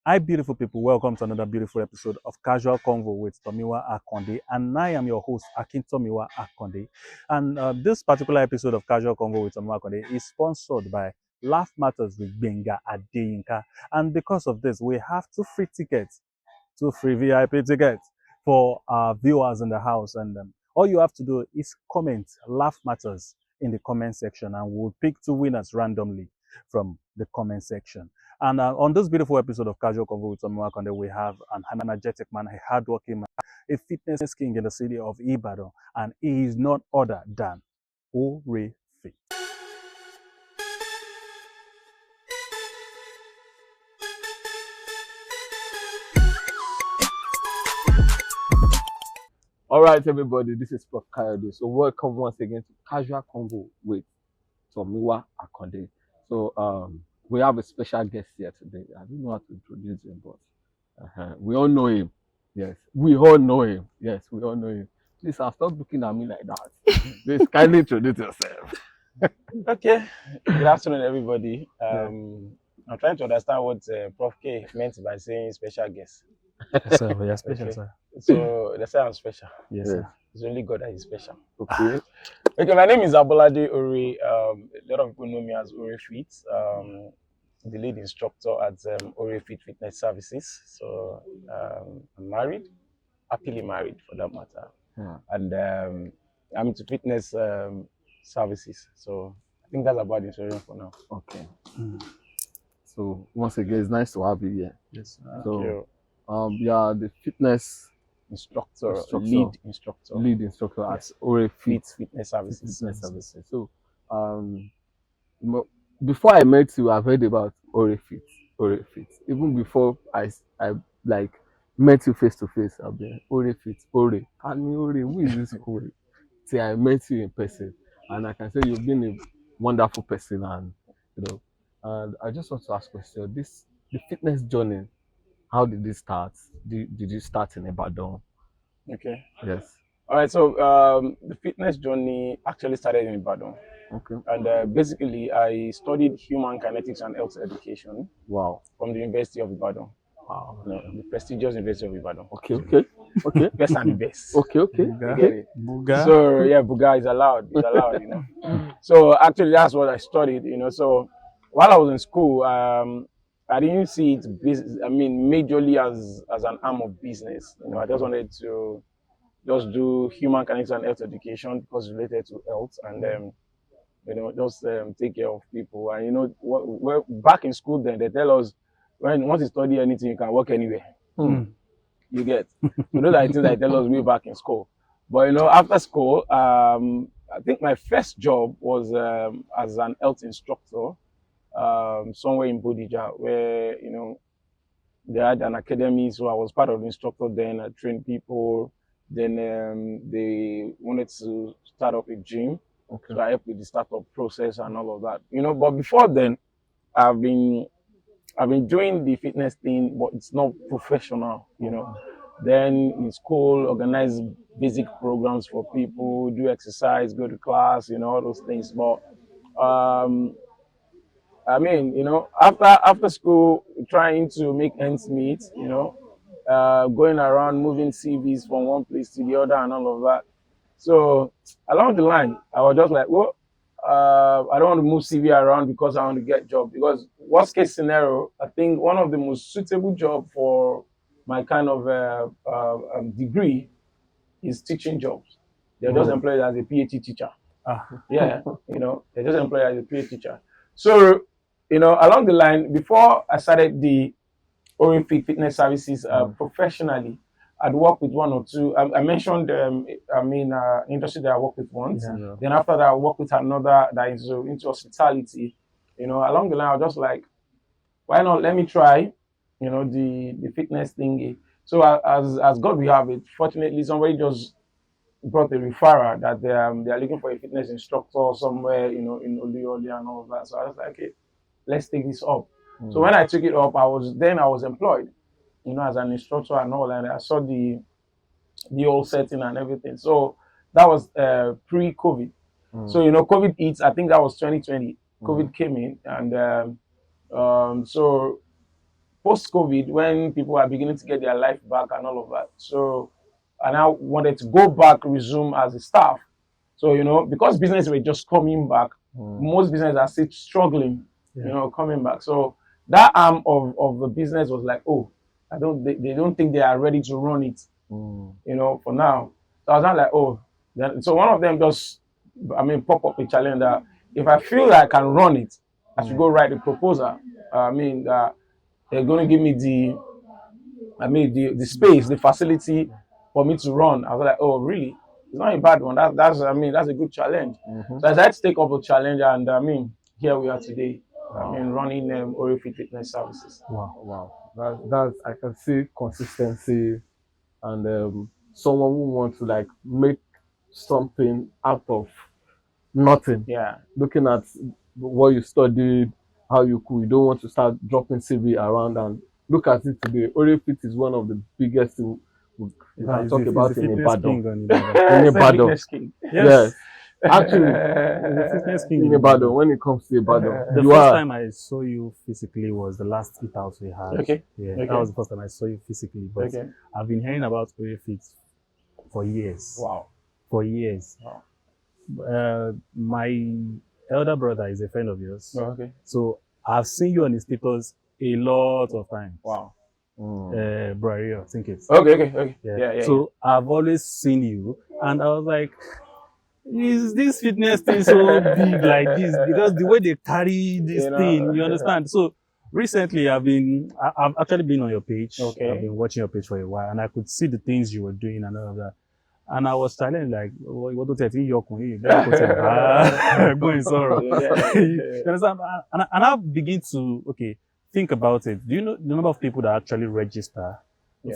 Hi, beautiful people. Welcome to another beautiful episode of Casual Convo with Tomiwa Akande. And I am your host, Tomiwa Akande. And this particular episode of Casual Convo with Tomiwa Akande is sponsored by Laugh Matters with Benga Adeyinka. And because of this, we have two free VIP tickets for our viewers in the house. And all you have to do is comment Laugh Matters in the comment section, and we'll pick two winners randomly from the comment section. And on this beautiful episode of Casual Convo with Tomiwa Akande, we have an energetic man, a hardworking man, a fitness king in the city of Ibadan, and he is not other than Oray. All right, everybody, this is Prof. Kayode. So welcome once again to Casual Convo with Tomiwa Akande. So we have a special guest here today. I don't know how to introduce him, but we all know him. Yes, we all know him. Yes, we all know him. Please, stop looking at me like that. Please, kindly introduce yourself. Okay. Good afternoon, everybody. I'm trying to understand what Prof. K meant by saying special guest. Yes, sir. We are special, Okay. sir. So they say I'm special. Yes, sir. It's only God that is special. Okay. Okay, my name is Abolade Oray. A lot of people know me as Oray Fit, the lead instructor at Oray Fit Fitness Services. So I'm married, happily married for that matter. Yeah. And I'm into fitness services. So I think that's about the introduction for now. Okay. So once again, it's nice to have you here. Yes, sir. So you are the fitness Instructor, lead instructor at Oray Fit Fitness Services. Fitness Services. So before I met you, I've heard about Oray Fit. Even before I like met you face to face, I've been Oray Fit. Oray. Who is this Oray? Till I met you in person, and I can say you've been a wonderful person, and and I just want to ask a question. The fitness journey, how did it start? Did you start in Ibadan? Okay. Yes. All right. So the fitness journey actually started in Ibadan. Okay. And basically, I studied human kinetics and health education. Wow. From the University of Ibadan. Wow. The prestigious University of Ibadan. Okay. Best and the best. Okay. Buga. So yeah, Buga is allowed. It's allowed, So actually, that's what I studied, So while I was in school, I didn't see it majorly as an arm of business. I just wanted to just do human kinetics and health education because it's related to health, and just take care of people. And back in school then they tell us once you study anything you can work anywhere. You get. So those are the things they tell us way back in school. But after school, I think my first job was as an health instructor. Somewhere in Bodija, where they had an academy, so I was part of the instructor. Then I trained people. Then they wanted to start up a gym, so I helped with the startup process and all of that. But before then, I've been doing the fitness thing, but it's not professional. Then in school, organize basic programs for people, do exercise, go to class, all those things. But after school, trying to make ends meet, going around moving CVs from one place to the other and all of that. So along the line, I was just like, well, I don't want to move CV around because I want to get a job. Because worst case scenario, I think one of the most suitable job for my kind of degree is teaching jobs. They're just employed as a PhD teacher. Yeah, they're just employed as a PhD teacher. So, along the line, before I started the Oray Fit Fitness Services professionally, I'd worked with one or two. I mentioned, industry that I worked with once. Yeah. Then after that, I worked with another that is into hospitality. Along the line, I was just like, why not? Let me try, the fitness thingy. So as God will have it, fortunately, somebody just brought a referral that they are looking for a fitness instructor somewhere, in Oluyole and all of that. So I was like, okay, let's take this up. So when I took it up, I was employed, as an instructor and all, and I saw the whole setting and everything. So that was pre-COVID. So COVID hits. I think that was 2020. COVID came in, and so post-COVID, when people are beginning to get their life back and all of that. So I now wanted to go back, resume as a staff. So, you know, because business were just coming back, most businesses are still struggling, you know, coming back. So that arm of the business was like, oh, they don't think they are ready to run it, you know, for now. So I was not like, oh, so one of them just, pop up a challenge that if I feel like I can run it, I should go write a proposal. They're going to give me the space, the facility for me to run. I was like, oh, really? It's not a bad one. That's a good challenge. So I decided to take up a challenge, and here we are today. Running Oray Fitness Services. Wow. That's I can see consistency, and someone who wants to like make something out of nothing. Yeah. Looking at what you studied, how you don't want to start dropping CV around, and look at it today. Oray Fit is one of the biggest things we can talk about in Ibadan. In Ibadan. Yes. Actually, in Ibadan, when it comes to Ibadan, the first time I saw you physically was the last eat out we had. Okay. Yeah, that was the first time I saw you physically. But I've been hearing about Oray Fit for years. Wow. For years. Wow. My elder brother is a friend of yours. Oh, okay. So I've seen you on his status a lot of times. Wow. Bro, I think it's okay. Yeah. So I've always seen you, and I was like, is this fitness thing so big like this? Because the way they carry this thing, you understand? So recently I've actually been on your page. Okay. I've been watching your page for a while, and I could see the things you were doing and all of that. And I was silent, like, what do you think you're going sorrow? You understand? And I begin to think about it. Do you know the number of people that actually register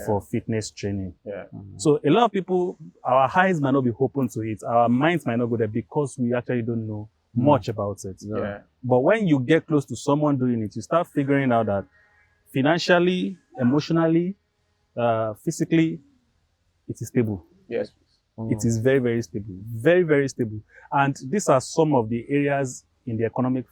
for fitness training? Yeah. So a lot of people, our eyes might not be open to it. Our minds might not go there because we actually don't know much about it. Yeah. But when you get close to someone doing it, you start figuring out that financially, emotionally, physically, it is stable. Yes. It is very, very stable. Very, very stable. And these are some of the areas in the economic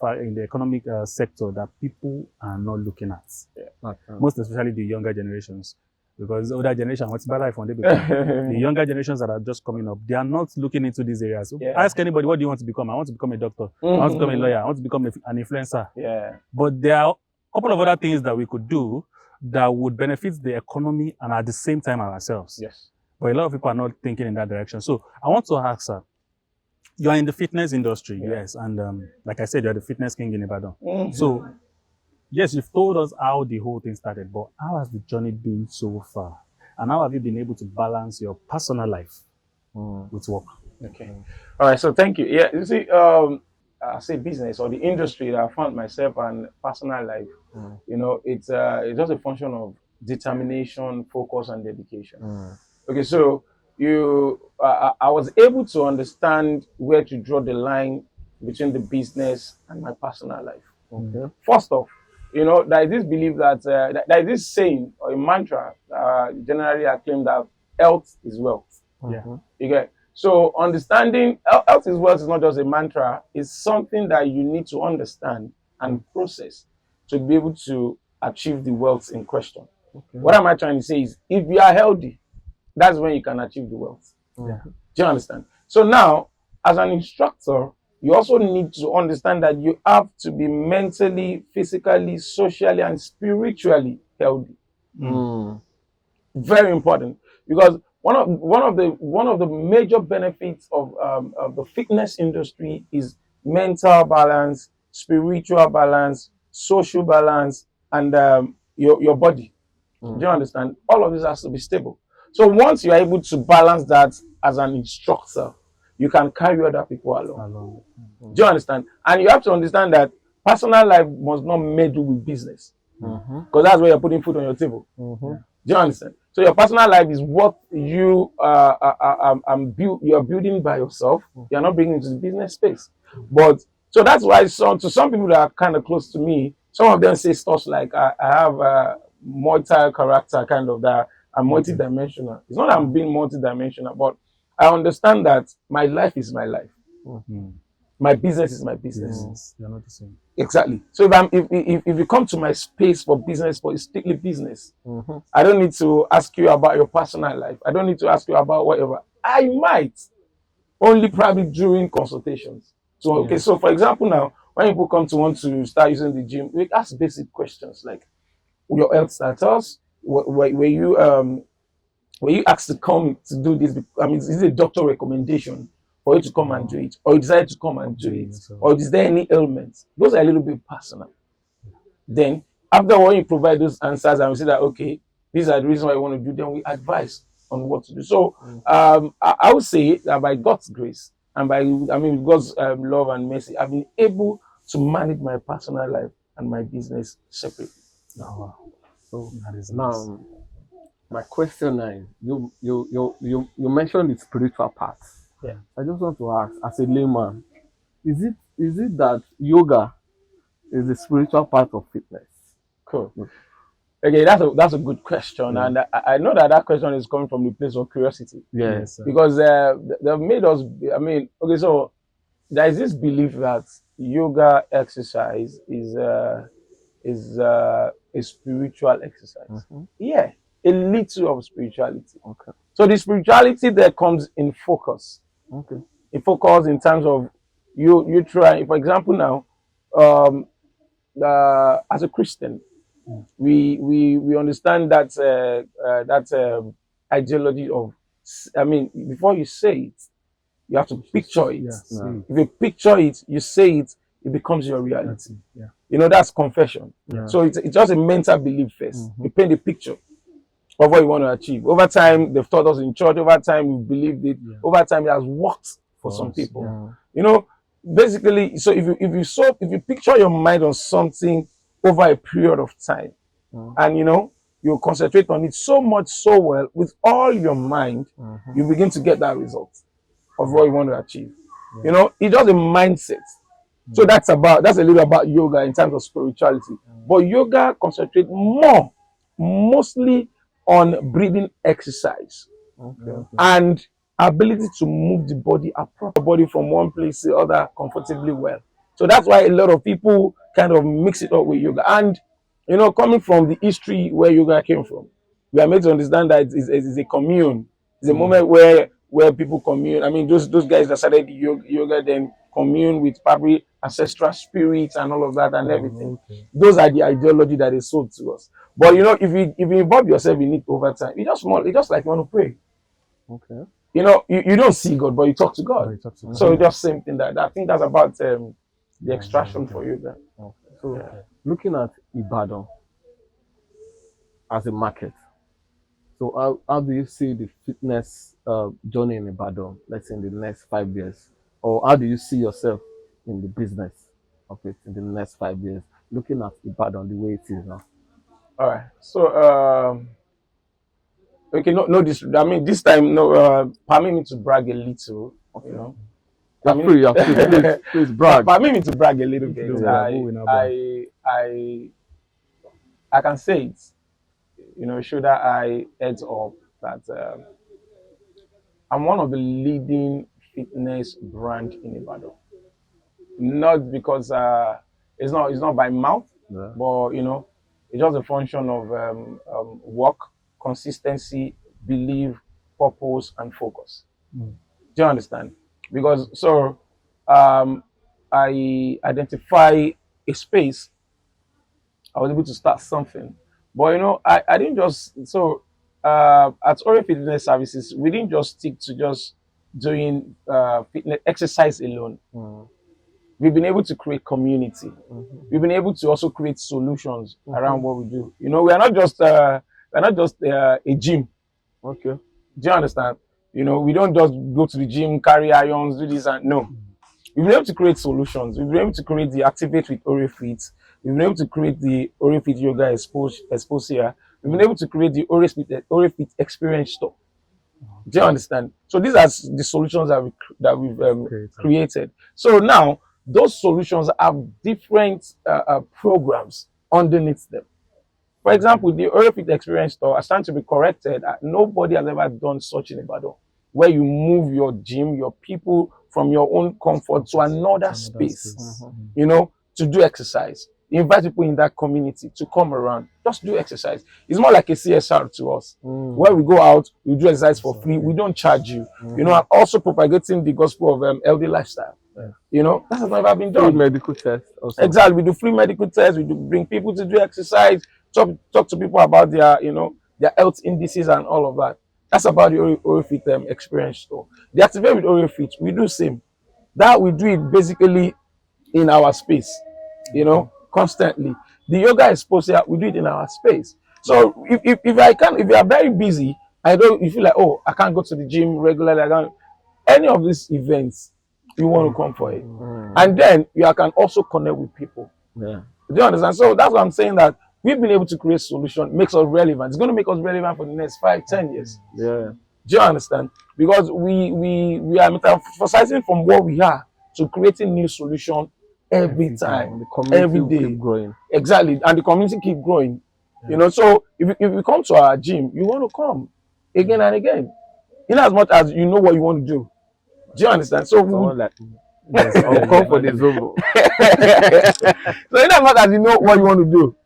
sector that people are not looking at. Yeah. Most especially the younger generations. Because the older generation, what's better life on the younger generations that are just coming up, they are not looking into these areas. Yeah. Ask anybody, what do you want to become? I want to become a doctor. I want to become a lawyer. I want to become an influencer. Yeah. But there are a couple of other things that we could do that would benefit the economy and at the same time ourselves. Yes. But a lot of people are not thinking in that direction. So I want to ask her, you are in the fitness industry, yes, and like I said, you are the fitness king in Ibadan. So yes, you've told us how the whole thing started, but how has the journey been so far? And how have you been able to balance your personal life with work? Okay. All right. So thank you. Yeah. You see, I say business or the industry that I found myself and personal life. You know, it's just a function of determination, focus, and dedication. Okay. So I was able to understand where to draw the line between the business and my personal life. Okay. First off, you know, there is this belief that there is this saying or a mantra generally acclaimed that health is wealth. Yeah. You get. So understanding health is wealth is not just a mantra, it's something that you need to understand and process to be able to achieve the wealth in question. Okay. What am I trying to say is if you are healthy, that's when you can achieve the wealth. Yeah. Do you understand? So now, as an instructor, you also need to understand that you have to be mentally, physically, socially, and spiritually healthy. Very important, because one of the major benefits of the fitness industry is mental balance, spiritual balance, social balance, and your body. Do you understand? All of this has to be stable. So once you are able to balance that as an instructor, you can carry other people along. Do you understand? And you have to understand that personal life must not meddle with business. Because that's where you're putting food on your table. Do you understand? So your personal life is what you you're building by yourself. You're not bringing into the business space. But so that's why to some people that are kind of close to me, some of them say stuff like I have a multi-character kind of that. I'm multi-dimensional. It's not that I'm being multi-dimensional, but I understand that my life is my life. my business is my business. Yes, they're not the same. Exactly. So if you come to my space for business, for it's strictly business, I don't need to ask you about your personal life. I don't need to ask you about whatever. I might only probably during consultations. So okay, so for example now, when people come to want to start using the gym, we ask basic questions like your health status, were you asked to come to do this? I mean, is it a doctor recommendation for you to come and do it, or you decided to come and do it, or is there any ailments? Those are a little bit personal. Then, after when you provide those answers and we say that okay, these are the reasons why you want to do, then we advise on what to do. So, I would say that by God's grace and with God's love and mercy, I've been able to manage my personal life and my business separately. Oh, wow. So that is now. My question is, you mentioned the spiritual part. Yeah. I just want to ask, as a layman, is it that yoga is the spiritual part of fitness? Cool. Okay, that's a good question, and I know that question is coming from the place of curiosity. Yes. Because they've made us. I mean, okay, so there is this belief that yoga exercise is a spiritual exercise. Yeah. A little of spirituality. Okay. So the spirituality that comes in focus. Okay. In focus in terms of you try, for example, now, as a Christian, we understand that ideology of, I mean, before you say it, you have to picture it. Yeah. If you picture it, you say it, it becomes your reality. Yeah. You know, that's confession. Yeah. So it's just a mental belief first. You paint a picture of what you want to achieve. Over time, they've taught us in church. Over time, we've believed it. Yeah. Over time, it has worked for some people. Yeah. You know, basically, so if you picture your mind on something over a period of time, and you know, you concentrate on it so much, so well, with all your mind, you begin to get that result of what you want to achieve. Yeah. You know, it's just a mindset. So that's a little about yoga in terms of spirituality. But yoga concentrates mostly on breathing exercise and ability to move the body from one place to the other comfortably well. So that's why a lot of people kind of mix it up with yoga. And you know, coming from the history where yoga came from, we are made to understand that it's a commune. It's a moment where people commune. I mean, those guys that started yoga then commune with probably ancestral spirits and all of that and everything. Okay. Those are the ideology that is sold to us. But you know, if you involve yourself in it over time, it's just like you want to pray. Okay. You know, you don't see God, but you talk to God. So it's just same thing that I think that's about the extraction for yoga. Okay. So looking at Ibadan as a market, so how do you see the fitness journey in Ibadan, let's say in the next 5 years? Or how do you see yourself in the business of it in the next 5 years, looking at Ibadan the way it is now? All right. So, okay, no, this time, permit me to brag a little, okay. You know. You're free, please brag. Permit me to brag a little bit. I can say it, you know, should I heads up that I'm one of the leading fitness brand in Ibadan. Not because it's not by mouth, but you know, it's just a function of work, consistency, belief, purpose, and focus. Do you understand? Because so I identify a space. I was able to start something, but you know, I didn't just at Oray Fitness Services, we didn't just stick to just doing fitness exercise alone. We've been able to create community. We've been able to also create solutions around what we do. You know, we're not just a gym. Okay. Do you understand? You know, we don't just go to the gym, carry irons, do this and no. We've been able to create solutions. We've been able to create the Activate with Oray Fit. We've been able to create the Oray Fit Yoga Exposure. We've been able to create the Oray Fit Experience Store. Do you understand? So these are the solutions that we've created. So now those solutions have different programs underneath them. For example, the Oray Fit Experience Store, I stand to be corrected. Nobody has ever done such in Ibadan. where you move your gym, your people from your own comfort to another space, you know, to do exercise. Invite people in that community to come around, just do exercise. It's more like a CSR to us, where we go out, we do exercise for free, we don't charge you, you know, and also propagating the gospel of healthy lifestyle. You know, that has never been done. Free medical test also. Exactly, we do free medical tests, we do bring people to do exercise, talk to people about their, you know, their health indices and all of that. That's about the OrayFit experience. So the activate with OrayFit, we do same. That we do it basically in our space, you know, constantly. The yoga exposure, we do it in our space. So if you are very busy, you feel like, oh, I can't go to the gym regularly, any of these events, you want to come for it. And then you can also connect with people. Yeah. Do you understand? So that's what I'm saying, that we've been able to create solution, makes us relevant. It's going to make us relevant for the next 5-10 years. Yeah. Do you understand? Because we are metamorphosizing from what we are to creating new solution every time, the community every day. Keep growing. Exactly, and the community keep growing. You know, so if you come to our gym, you want to come again and again, in as much as you know what you want to do. Do you understand? So I'll come for the Zobo. So in as much as you know what you want to do,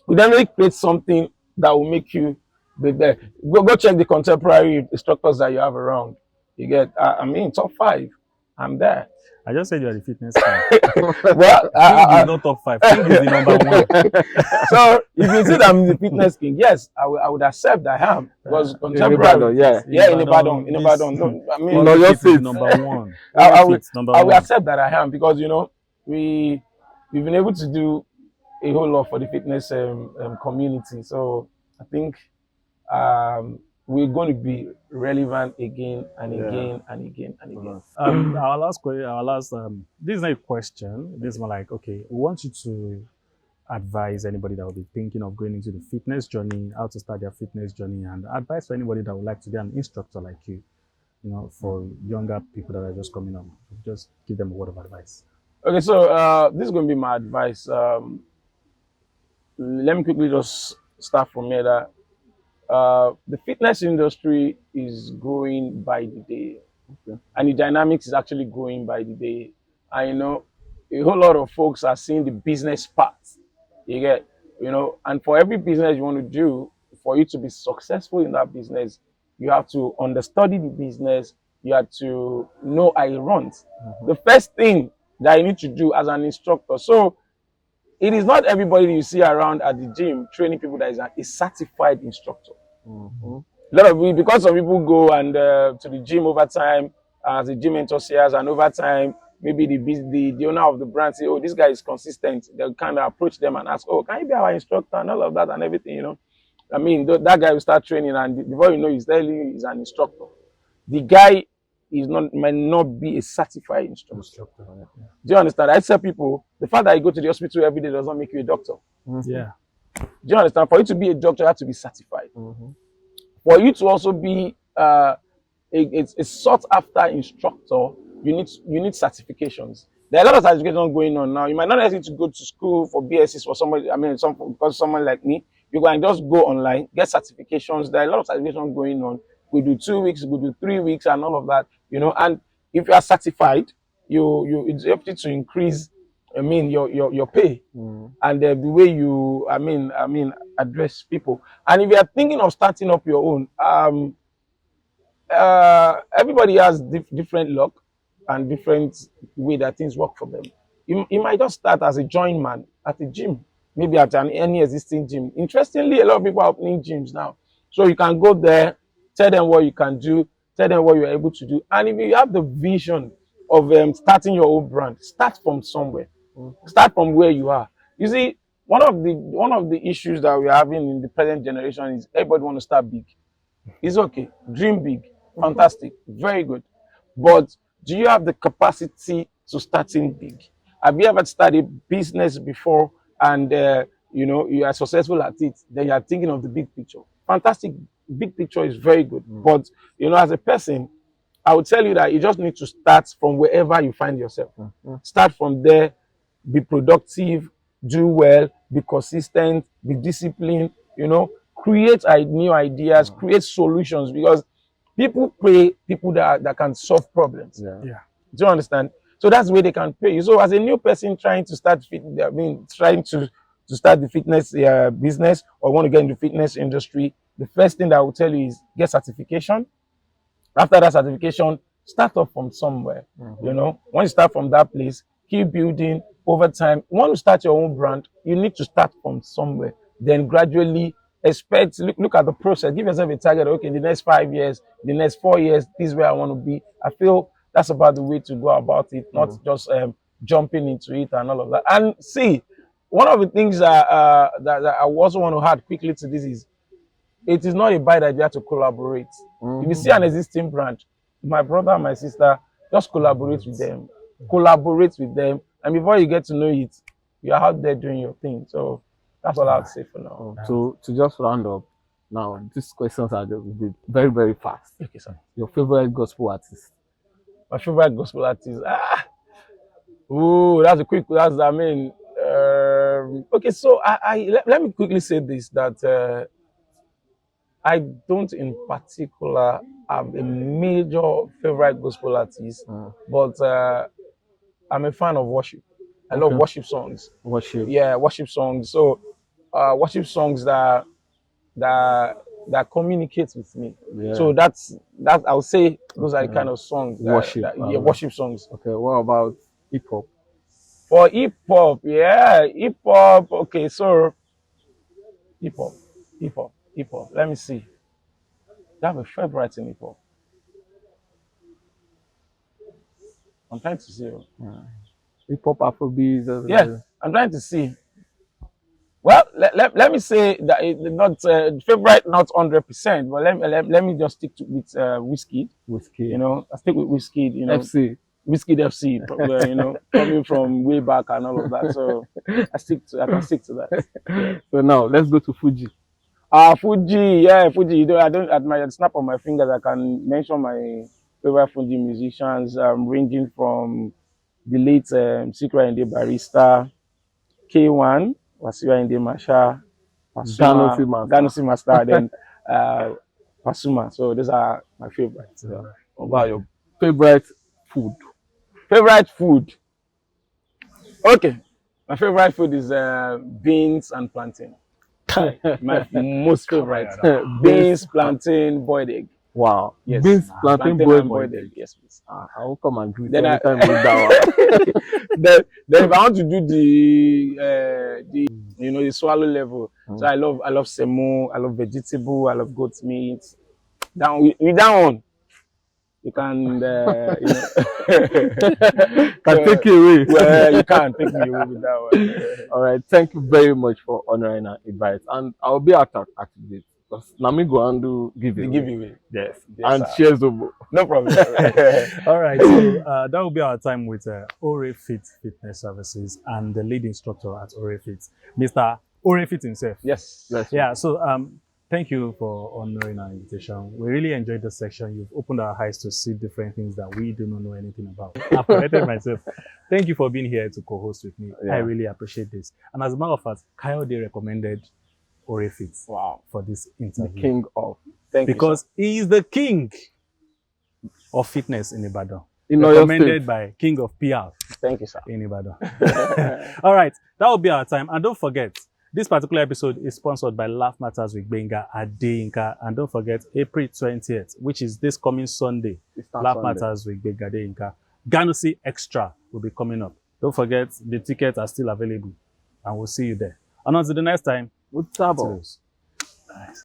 we definitely create something that will make you be there. Go check the contemporary instructors that you have around. You get, I mean, top 5. I'm there. I just said you are the fitness king. Well, King is not top 5. King is the number 1. So if you say that I'm the fitness king, yes, I would accept that I am, because contemporary, in Ibadan. No, I mean, your seat number 1. I will accept that I am, because you know we've been able to do a whole lot for the fitness community. So I think we're going to be relevant again and again and again and again. Our last question, this is not a question. This is more like, okay, we want you to advise anybody that will be thinking of going into the fitness journey, how to start their fitness journey, and advice for anybody that would like to be an instructor like you, you know, for younger people that are just coming up. Just give them a word of advice. Okay, so this is going to be my advice. Let me quickly just start from here. That the fitness industry is growing by the day, and the dynamics is actually growing by the day. And you know, a whole lot of folks are seeing the business part. You get, you know, and for every business you want to do, for you to be successful in that business, you have to understudy the business. You have to know how it runs. The first thing that you need to do as an instructor. So it is not everybody you see around at the gym training people that is a certified instructor. A lot of because some people go and to the gym over time as a gym enthusiast, and over time maybe the owner of the brand say, oh, this guy is consistent. They'll kind of approach them and ask, oh, can you be our instructor and all of that and everything, you know. I mean, that guy will start training, and before you know, he's telling you he's an instructor. The guy might not be a certified instructor. Do you understand? I tell people, the fact that you go to the hospital every day does not make you a doctor. Yeah. Do you understand? For you to be a doctor, you have to be certified. For you to also be a sought after instructor, you need certifications. There are a lot of certifications going on now. You might not necessarily need to go to school for BScs for somebody. I mean, because someone like me, you can just go online, get certifications. There are a lot of certifications going on. We do 2 weeks, we do 3 weeks, and all of that. You know, and if you are certified, it's able to increase. I mean, your pay and the way you, address people. And if you are thinking of starting up your own, everybody has different luck and different way that things work for them. You might just start as a joint man at a gym, maybe at any existing gym. Interestingly, a lot of people are opening gyms now. So you can go there, tell them what you can do, tell them what you're able to do. And if you have the vision of starting your own brand, start from somewhere. Start from where you are. You see, one of the issues that we're having in the present generation is everybody want to start big. It's okay. Dream big. Fantastic. Very good. But do you have the capacity to starting big? Have you ever started business before and you are successful at it? Then you are thinking of the big picture. Fantastic. Big picture is very good. But as a person, I would tell you that you just need to start from wherever you find yourself. Start from there. Be productive, do well, be consistent, be disciplined, create new ideas, create solutions, because People pay people that can solve problems. Yeah. Yeah. Do you understand? So that's the way they can pay you. So as a new person trying to start trying to start the fitness business or want to get into fitness industry, the first thing that I will tell you is get certification. After that certification, start off from somewhere. You know, once you start from that place, keep building over time. Once you start your own brand, you need to start from somewhere. Then gradually look at the process. Give yourself a target. Okay, in the next 5 years, the next 4 years, this is where I want to be. I feel that's about the way to go about it, not just jumping into it and all of that. And see, one of the things that I also want to add quickly to this is, it is not a bad idea to collaborate. If you see an existing brand, my brother and my sister, just collaborate with them. Collaborate with them. And before you get to know it, you're out there doing your thing. So that's all I'd say for now. To just round up, now these questions are just very, very fast. Okay, sir. Your favorite gospel artist? My favorite gospel artist. That's a quick. Okay, so let me quickly say this, that I don't in particular have a major favorite gospel artist, but I'm a fan of worship. I love worship songs. Worship. Yeah, worship songs. So worship songs that communicate with me. Yeah. So that's I would say those are the kind of songs. Worship. Worship songs. Okay, what about hip hop? For hip hop, hip hop. Okay, so hip hop. Let me see. Do I have a favorite in hip hop? I'm trying to see. Hip hop, Afrobeat. Yeah, I'm trying to see. Well, let me say that not favorite, not 100%, but let me just stick with Whiskey. Whiskey. You know, I stick with Whiskey. You know, FC. Whiskey FC. You know, coming from way back and all of that. So I can stick to that. So now let's go to Fuji. Fuji, yeah, Fuji. You know, I don't at my snap of my fingers. I can mention my favorite Fuji musicians, ranging from the late Sikra Inde Barista, K1, Wasiwa Inde Masha, Ganusi Master, then Pasuma. So those are my favorites. Yeah. What about your favorite food? Favorite food? Okay, my favorite food is beans and plantain. My most favorite. Beans, plantain, boiled egg. Wow. Yes. Beans, plantain, boiled egg. Yes, please. I will come and do it Then anytime with that one. then if I want to do the the swallow level, so I love semo, I love vegetable, I love goat meat. With that one, you can can take it away. Well, you can't take me away with that one. All right, thank you very much for honoring our invite, and I'll be at activate because Nami go and do giveaway. Yes, and sir. cheers, Obo. No problem. All right, so that will be our time with Oray Fit Fitness Services and the lead instructor at Oray Fit, Mr. Oray Fit himself. Yes. Yeah. So thank you for honoring our invitation. We really enjoyed this section. You've opened our eyes to see different things that we do not know anything about. I've corrected myself. Thank you for being here to co-host with me. Yeah. I really appreciate this. And as a matter of fact, Kayode recommended Oray Fit for this interview. The king of. Because he is the king of fitness in Ibadan. Recommended by King of PR. Thank you, sir. In Ibadan. All right, that will be our time. And don't forget, this particular episode is sponsored by Laugh Matters with Benga Adeyinka. And don't forget, April 20th, which is this coming Sunday, Laugh Matters with Benga Adeyinka. Ganusi Extra will be coming up. Don't forget, the tickets are still available. And we'll see you there. And until the next time, Good travel. Nice.